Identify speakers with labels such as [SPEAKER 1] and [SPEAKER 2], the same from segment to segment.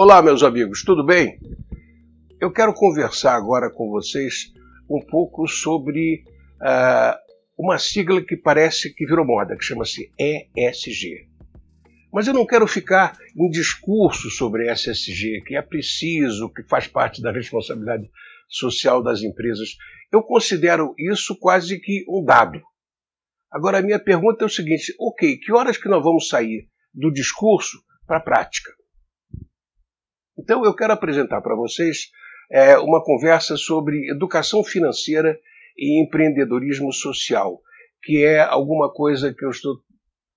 [SPEAKER 1] Olá, meus amigos, tudo bem? Eu quero conversar agora com vocês um pouco sobre uma sigla que parece que virou moda, que chama-se ESG. Mas eu não quero ficar em discurso sobre ESG, que é preciso, que faz parte da responsabilidade social das empresas. Eu considero isso quase que um dado. Agora, a minha pergunta é o seguinte: ok, que horas que nós vamos sair do discurso para a prática? Então, eu quero apresentar para vocês uma conversa sobre educação financeira e empreendedorismo social, que é alguma coisa que eu estou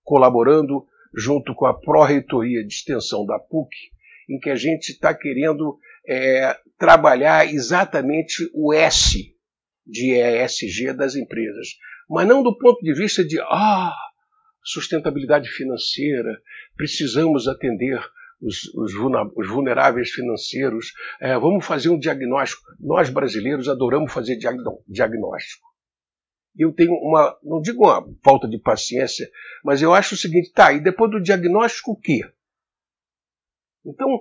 [SPEAKER 1] colaborando junto com a Pró-Reitoria de Extensão da PUC, em que a gente está querendo trabalhar exatamente o S de ESG das empresas, mas não do ponto de vista de sustentabilidade financeira, precisamos atender os vulneráveis financeiros, vamos fazer um diagnóstico. Nós brasileiros adoramos fazer diagnóstico. Eu tenho não digo uma falta de paciência, mas eu acho o seguinte, e depois do diagnóstico o quê? Então,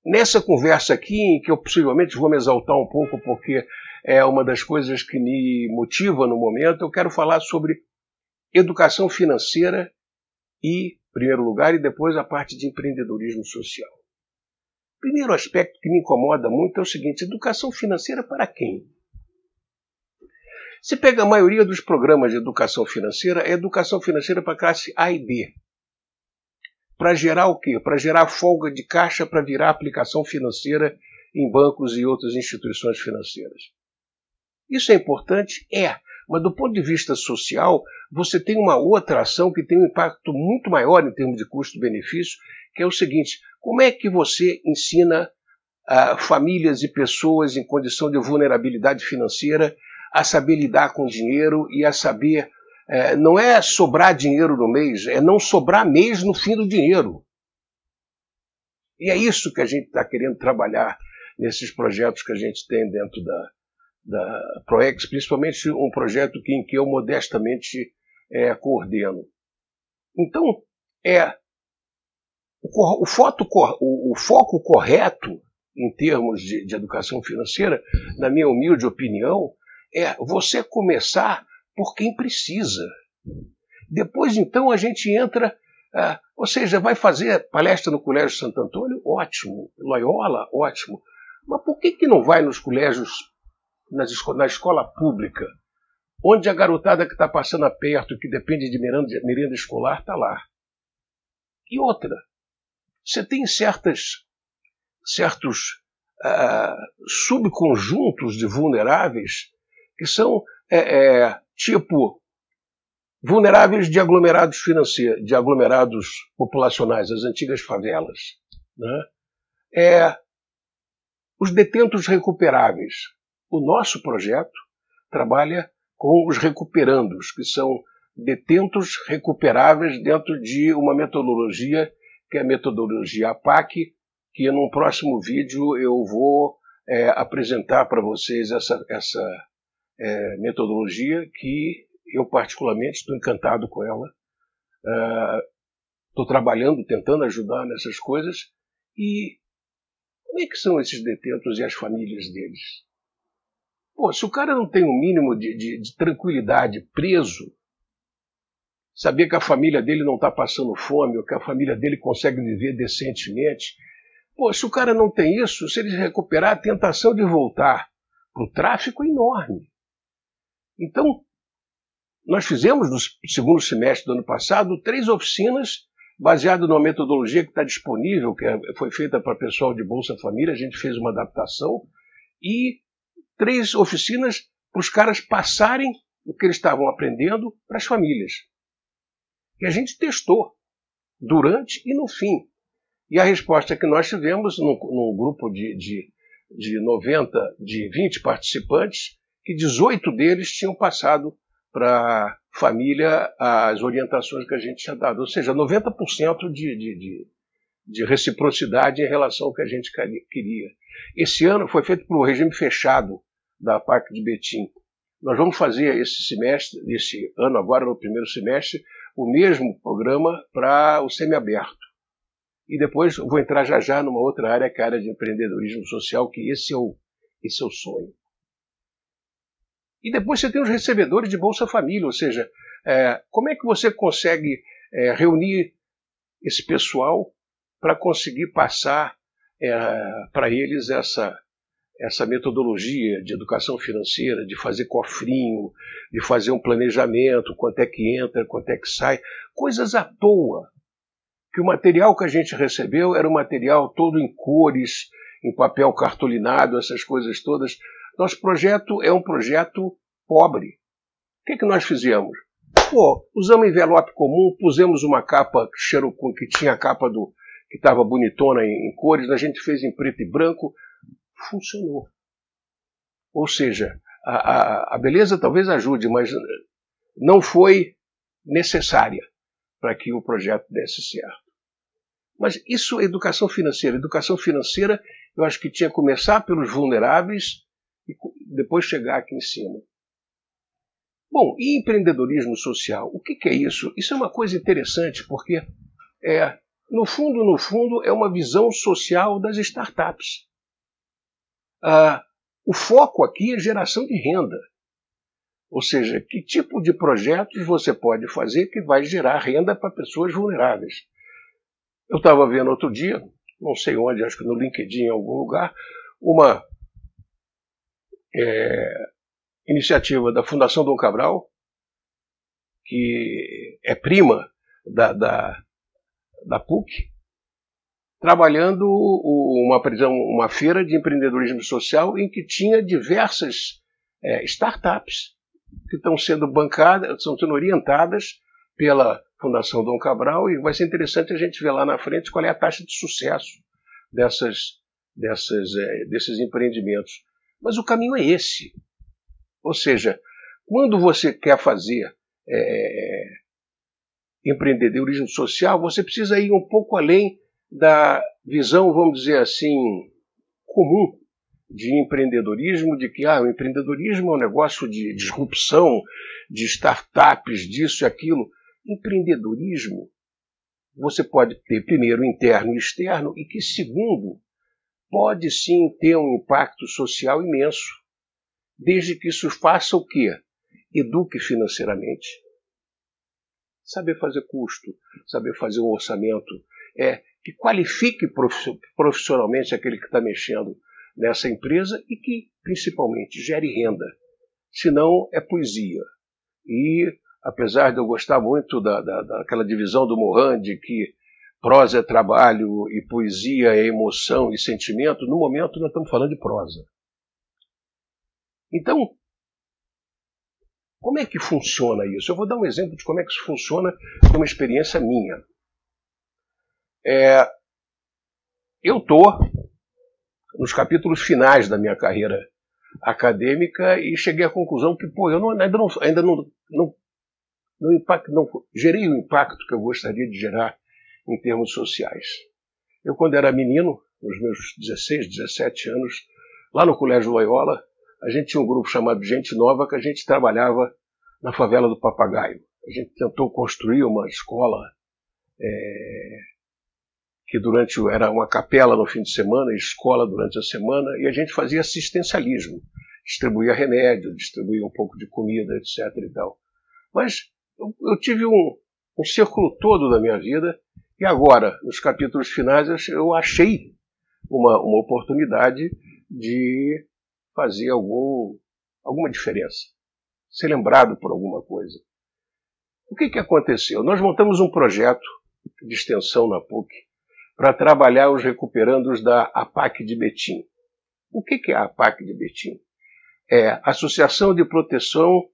[SPEAKER 1] nessa conversa aqui, em que eu possivelmente vou me exaltar um pouco, porque é uma das coisas que me motiva no momento, eu quero falar sobre educação financeira em primeiro lugar, e depois a parte de empreendedorismo social. O primeiro aspecto que me incomoda muito é o seguinte: educação financeira para quem? Se pega a maioria dos programas de educação financeira, é educação financeira para a classe A e B. Para gerar o quê? Para gerar folga de caixa para virar aplicação financeira em bancos e outras instituições financeiras. Isso é importante? Mas do ponto de vista social, você tem uma outra ação que tem um impacto muito maior em termos de custo-benefício, que é o seguinte: como é que você ensina famílias e pessoas em condição de vulnerabilidade financeira a saber lidar com dinheiro e a saber, não é sobrar dinheiro no mês, é não sobrar mês no fim do dinheiro. E é isso que a gente está querendo trabalhar nesses projetos que a gente tem dentro da ProEx, principalmente um projeto em que eu modestamente coordeno. Então, o foco correto em termos de educação financeira, na minha humilde opinião, é você começar por quem precisa. Depois, então, a gente entra, ou seja, vai fazer palestra no Colégio Santo Antônio? Ótimo. Loyola? Ótimo. Mas por que não vai nos colégios, na escola pública, onde a garotada que está passando perto, que depende de merenda escolar, está lá? E outra, você tem certos subconjuntos de vulneráveis que são tipo vulneráveis de aglomerados financeiros, de aglomerados populacionais, as antigas favelas, né? Os detentos recuperáveis. O nosso projeto trabalha com os recuperandos, que são detentos recuperáveis dentro de uma metodologia, que é a metodologia APAC, que num próximo vídeo eu vou apresentar para vocês essa metodologia, que eu particularmente estou encantado com ela. Estou trabalhando, tentando ajudar nessas coisas. E como é que são esses detentos e as famílias deles? Se o cara não tem um mínimo de tranquilidade preso, saber que a família dele não está passando fome, ou que a família dele consegue viver decentemente, se o cara não tem isso, se ele recuperar, a tentação de voltar para o tráfico é enorme. Então, nós fizemos no segundo semestre do ano passado 3 oficinas baseadas numa metodologia que está disponível, que foi feita para pessoal de Bolsa Família. A gente fez uma adaptação e 3 oficinas para os caras passarem o que eles estavam aprendendo para as famílias. E a gente testou durante e no fim. E a resposta que nós tivemos num grupo de 20 participantes, que 18 deles tinham passado para a família as orientações que a gente tinha dado. Ou seja, 90% de reciprocidade em relação ao que a gente queria. Esse ano foi feito por um regime fechado da PAC de Betim. Nós vamos fazer esse ano agora, no primeiro semestre, o mesmo programa para o semiaberto. E depois vou entrar já já numa outra área, que é a área de empreendedorismo social, que esse é o sonho. E depois você tem os recebedores de Bolsa Família, ou seja, como é que você consegue reunir esse pessoal para conseguir passar para eles essa metodologia de educação financeira, de fazer cofrinho, de fazer um planejamento, quanto é que entra, quanto é que sai, coisas à toa. Que o material que a gente recebeu era um material todo em cores, em papel cartolinado, essas coisas todas. Nosso projeto é um projeto pobre. O que nós fizemos? Usamos envelope comum, pusemos uma capa que tinha a capa que estava bonitona em cores, a gente fez em preto e branco, funcionou. Ou seja, a beleza talvez ajude, mas não foi necessária para que o projeto desse certo. Mas isso é educação financeira. Educação financeira, eu acho que tinha que começar pelos vulneráveis e depois chegar aqui em cima. Bom, e empreendedorismo social? O que é isso? Isso é uma coisa interessante, porque, no fundo, é uma visão social das startups. O foco aqui é geração de renda. Ou seja, que tipo de projetos você pode fazer que vai gerar renda para pessoas vulneráveis. Eu estava vendo outro dia, não sei onde, acho que no LinkedIn em algum lugar, uma iniciativa da Fundação Dom Cabral, que é prima da PUC, trabalhando uma feira de empreendedorismo social em que tinha diversas startups que estão sendo bancadas, estão sendo orientadas pela Fundação Dom Cabral, e vai ser interessante a gente ver lá na frente qual é a taxa de sucesso desses empreendimentos. Mas o caminho é esse. Ou seja, quando você quer fazer empreendedorismo social, você precisa ir um pouco além da visão, vamos dizer assim, comum de empreendedorismo, de que o empreendedorismo é um negócio de disrupção, de startups, disso e aquilo. Empreendedorismo, você pode ter, primeiro, interno e externo, e que, segundo, pode sim ter um impacto social imenso, desde que isso faça o quê? Eduque financeiramente. Saber fazer custo, saber fazer um orçamento, que qualifique profissionalmente aquele que está mexendo nessa empresa e que, principalmente, gere renda. Senão, é poesia. E, apesar de eu gostar muito daquela divisão do Morin, de que prosa é trabalho e poesia é emoção e sentimento, no momento nós estamos falando de prosa. Então, como é que funciona isso? Eu vou dar um exemplo de como é que isso funciona de uma experiência minha. Eu estou nos capítulos finais da minha carreira acadêmica e cheguei à conclusão que eu ainda não gerei o impacto que eu gostaria de gerar em termos sociais. Eu, quando era menino, nos meus 16, 17 anos, lá no Colégio Loyola, a gente tinha um grupo chamado Gente Nova, que a gente trabalhava na favela do Papagaio. A gente tentou construir uma escola que era uma capela no fim de semana, escola durante a semana, e a gente fazia assistencialismo, distribuía remédio, distribuía um pouco de comida, etc. e tal. Mas eu tive um círculo todo da minha vida, e agora, nos capítulos finais, eu achei uma oportunidade de fazer alguma diferença, ser lembrado por alguma coisa. O que aconteceu? Nós montamos um projeto de extensão na PUC para trabalhar os recuperandos da APAC de Betim. O que é a APAC de Betim? É Associação de Proteção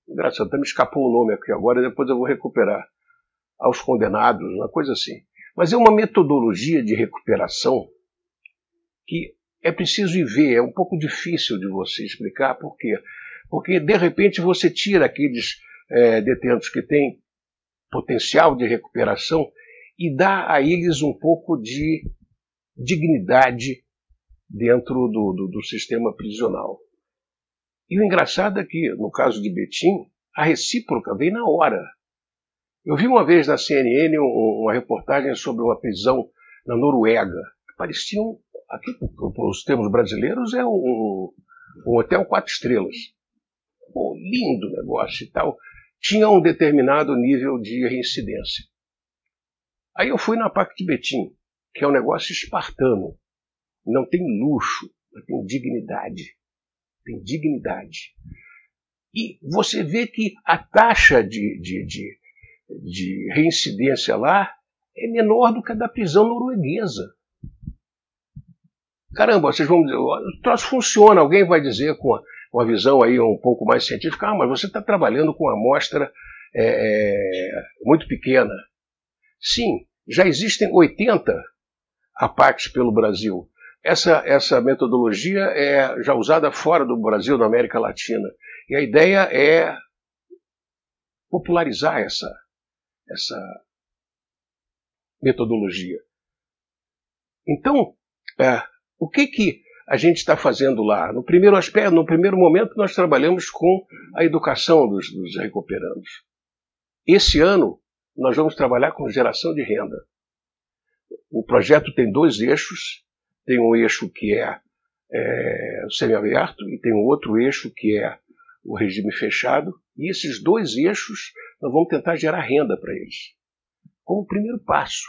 [SPEAKER 1] engraçado, até me escapou o nome aqui agora, depois eu vou recuperar, aos condenados, uma coisa assim. Mas é uma metodologia de recuperação que é preciso ir ver, é um pouco difícil de você explicar. Por quê? Porque, de repente, você tira aqueles detentos que têm potencial de recuperação e dá a eles um pouco de dignidade dentro do sistema prisional. E o engraçado é que, no caso de Betim, a recíproca vem na hora. Eu vi uma vez na CNN uma reportagem sobre uma prisão na Noruega, que parecia, aqui para os termos brasileiros, é um hotel 4 estrelas. Pô, lindo negócio e tal. Tinha um determinado nível de reincidência. Aí eu fui na PAC de Betim, que é um negócio espartano. Não tem luxo, mas tem dignidade. Tem dignidade. E você vê que a taxa de reincidência lá é menor do que a da prisão norueguesa. Caramba, vocês vão dizer, o troço funciona, alguém vai dizer com uma visão aí um pouco mais científica, mas você está trabalhando com uma amostra muito pequena. Sim, já existem 80 APACs pelo Brasil. Essa metodologia é já usada fora do Brasil, na América Latina. E a ideia é popularizar essa metodologia. Então, o que a gente está fazendo lá? No primeiro aspecto, no primeiro momento, nós trabalhamos com a educação dos recuperandos. Esse ano, nós vamos trabalhar com geração de renda. O projeto tem 2 eixos. Tem um eixo que é semiaberto e tem um outro eixo que é o regime fechado. E esses 2 eixos, nós vamos tentar gerar renda para eles. Como primeiro passo.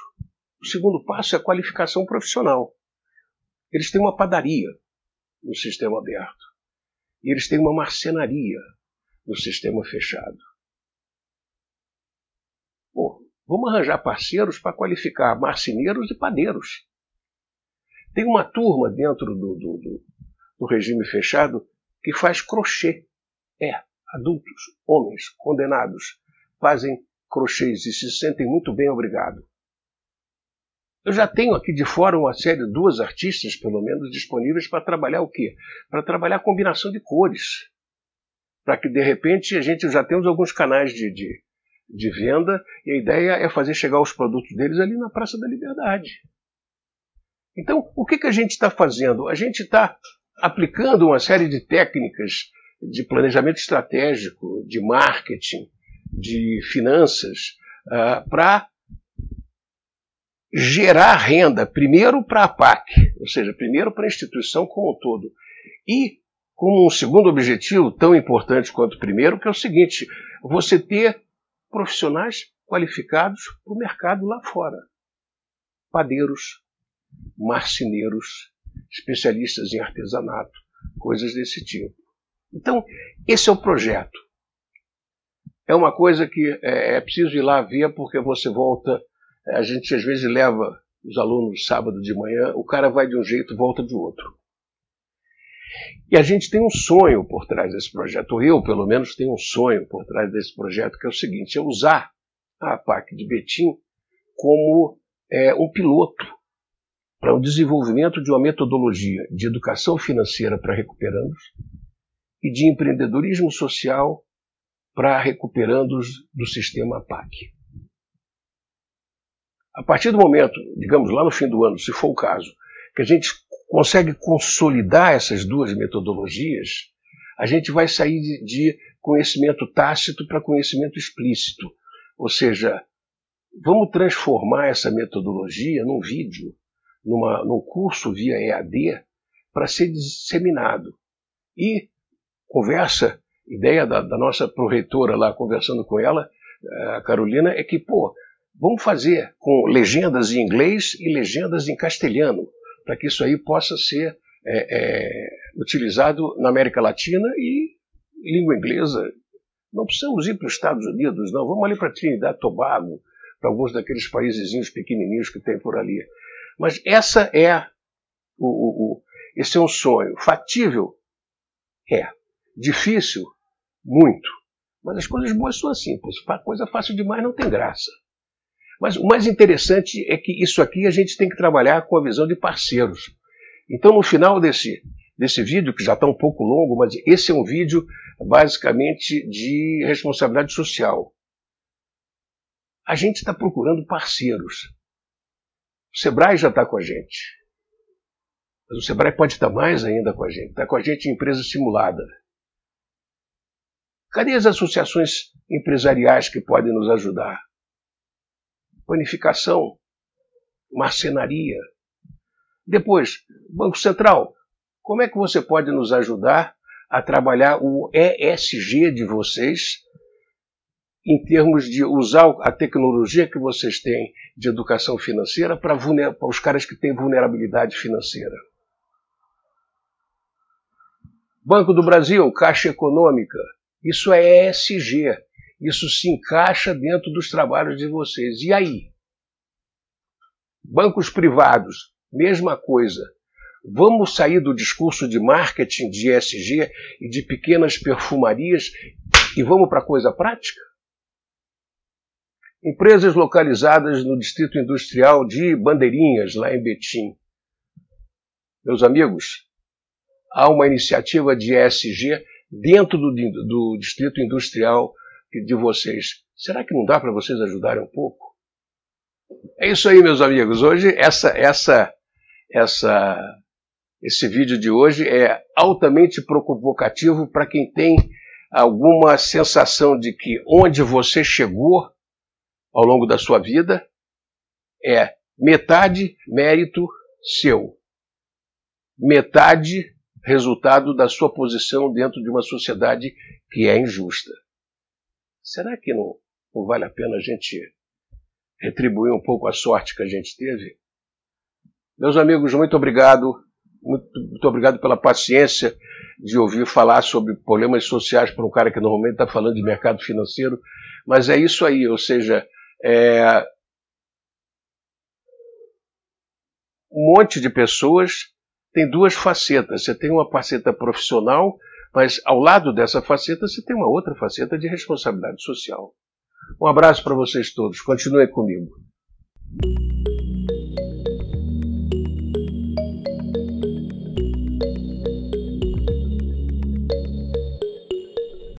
[SPEAKER 1] O segundo passo é a qualificação profissional. Eles têm uma padaria no sistema aberto. E eles têm uma marcenaria no sistema fechado. Pô, vamos arranjar parceiros para qualificar marceneiros e padeiros. Tem uma turma dentro do regime fechado que faz crochê. Adultos, homens, condenados, fazem crochês e se sentem muito bem, obrigado. Eu já tenho aqui de fora uma série, 2 artistas, pelo menos, disponíveis para trabalhar o quê? Para trabalhar a combinação de cores. Para que, de repente, a gente já temos alguns canais de venda e a ideia é fazer chegar os produtos deles ali na Praça da Liberdade. Então, o que a gente está fazendo? A gente está aplicando uma série de técnicas de planejamento estratégico, de marketing, de finanças, para gerar renda, primeiro para a PAC, ou seja, primeiro para a instituição como um todo. E, como um segundo objetivo, tão importante quanto o primeiro, que é o seguinte, você ter profissionais qualificados para o mercado lá fora. Padeiros, marceneiros, especialistas em artesanato, coisas desse tipo. Então, esse é o projeto. É uma coisa que é preciso ir lá ver, porque você volta, a gente às vezes leva os alunos sábado de manhã, o cara vai de um jeito e volta de outro. E a gente tem um sonho por trás desse projeto, ou eu, pelo menos, tenho um sonho por trás desse projeto, que é o seguinte, é usar a PAC de Betim como um piloto para o desenvolvimento de uma metodologia de educação financeira para recuperandos e de empreendedorismo social para recuperandos do sistema PAC. A partir do momento, digamos lá no fim do ano, se for o caso, que a gente consegue consolidar essas 2 metodologias, a gente vai sair de conhecimento tácito para conhecimento explícito. Ou seja, vamos transformar essa metodologia num vídeo, num curso via EAD, para ser disseminado. E ideia da nossa proreitora lá, conversando com ela, a Carolina, é que, vamos fazer com legendas em inglês e legendas em castelhano, para que isso aí possa ser utilizado na América Latina e língua inglesa. Não precisamos ir para os Estados Unidos, não. Vamos ali para Trinidad e Tobago, para alguns daqueles paísezinhos pequenininhos que tem por ali. Mas esse é um sonho. Factível? Difícil? Muito. Mas as coisas boas são assim. Coisa fácil demais não tem graça. Mas o mais interessante é que isso aqui a gente tem que trabalhar com a visão de parceiros. Então, no final desse vídeo, que já está um pouco longo, mas esse é um vídeo basicamente de responsabilidade social. A gente está procurando parceiros. O Sebrae já está com a gente. Mas o Sebrae pode estar mais ainda com a gente. Está com a gente em empresa simulada. Cadê as associações empresariais que podem nos ajudar? panificação, marcenaria. Depois, Banco Central, como é que você pode nos ajudar a trabalhar o ESG de vocês em termos de usar a tecnologia que vocês têm de educação financeira para os caras que têm vulnerabilidade financeira? Banco do Brasil, Caixa Econômica, isso é ESG, isso se encaixa dentro dos trabalhos de vocês. E aí? Bancos privados, mesma coisa. Vamos sair do discurso de marketing, de ESG e de pequenas perfumarias e vamos para a coisa prática? Empresas localizadas no Distrito Industrial de Bandeirinhas, lá em Betim. Meus amigos, há uma iniciativa de ESG dentro do Distrito Industrial de vocês. Será que não dá para vocês ajudarem um pouco? É isso aí, meus amigos. Hoje, esse vídeo de hoje é altamente provocativo para quem tem alguma sensação de que onde você chegou ao longo da sua vida é metade mérito seu, metade resultado da sua posição dentro de uma sociedade que é injusta. Será que não vale a pena a gente retribuir um pouco a sorte que a gente teve? Meus amigos, muito obrigado. Muito obrigado pela paciência de ouvir falar sobre problemas sociais por um cara que normalmente está falando de mercado financeiro. Mas é isso aí, ou seja, um monte de pessoas tem duas facetas. Você tem uma faceta profissional, mas ao lado dessa faceta você tem uma outra faceta de responsabilidade social. Um abraço para vocês todos. Continuem comigo.